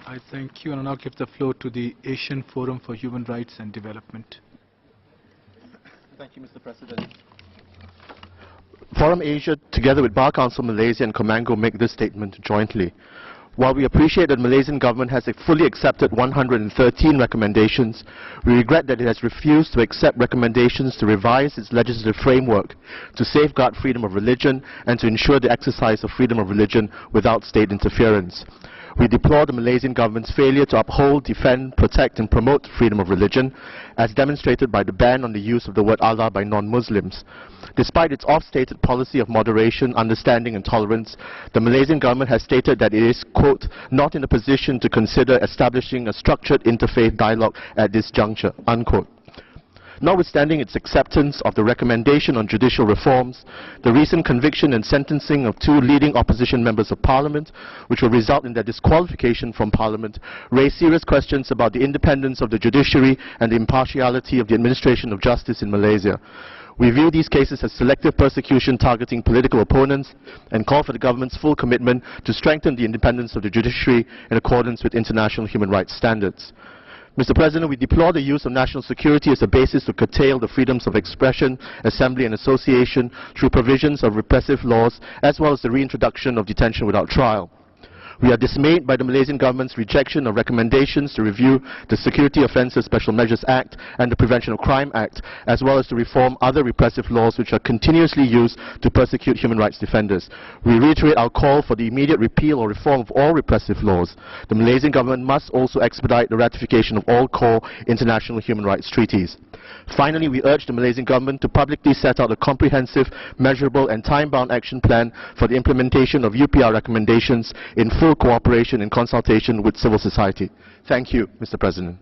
I thank you, and I now give the floor to the Asian Forum for Human Rights and Development. Thank you, Mr. President. Forum Asia, together with Bar Council Malaysia and Comango, make this statement jointly. While we appreciate that the Malaysian government has fully accepted 113 recommendations, we regret that it has refused to accept recommendations to revise its legislative framework to safeguard freedom of religion and to ensure the exercise of freedom of religion without state interference. We deplore the Malaysian government's failure to uphold, defend, protect and promote freedom of religion, as demonstrated by the ban on the use of the word Allah by non-Muslims. Despite its oft-stated policy of moderation, understanding and tolerance, the Malaysian government has stated that it is, quote, not in a position to consider establishing a structured interfaith dialogue at this juncture, unquote. Notwithstanding its acceptance of the recommendation on judicial reforms, the recent conviction and sentencing of 2 leading opposition members of parliament, which will result in their disqualification from parliament, raise serious questions about the independence of the judiciary and the impartiality of the administration of justice in Malaysia. We view these cases as selective persecution targeting political opponents and call for the government's full commitment to strengthen the independence of the judiciary in accordance with international human rights standards. Mr. President, we deplore the use of national security as a basis to curtail the freedoms of expression, assembly and association through provisions of repressive laws, as well as the reintroduction of detention without trial. We are dismayed by the Malaysian government's rejection of recommendations to review the Security Offences Special Measures Act and the Prevention of Crime Act, as well as to reform other repressive laws which are continuously used to persecute human rights defenders. We reiterate our call for the immediate repeal or reform of all repressive laws. The Malaysian government must also expedite the ratification of all core international human rights treaties. Finally, we urge the Malaysian government to publicly set out a comprehensive, measurable and time-bound action plan for the implementation of UPR recommendations in full cooperation and consultation with civil society. Thank you, Mr. President.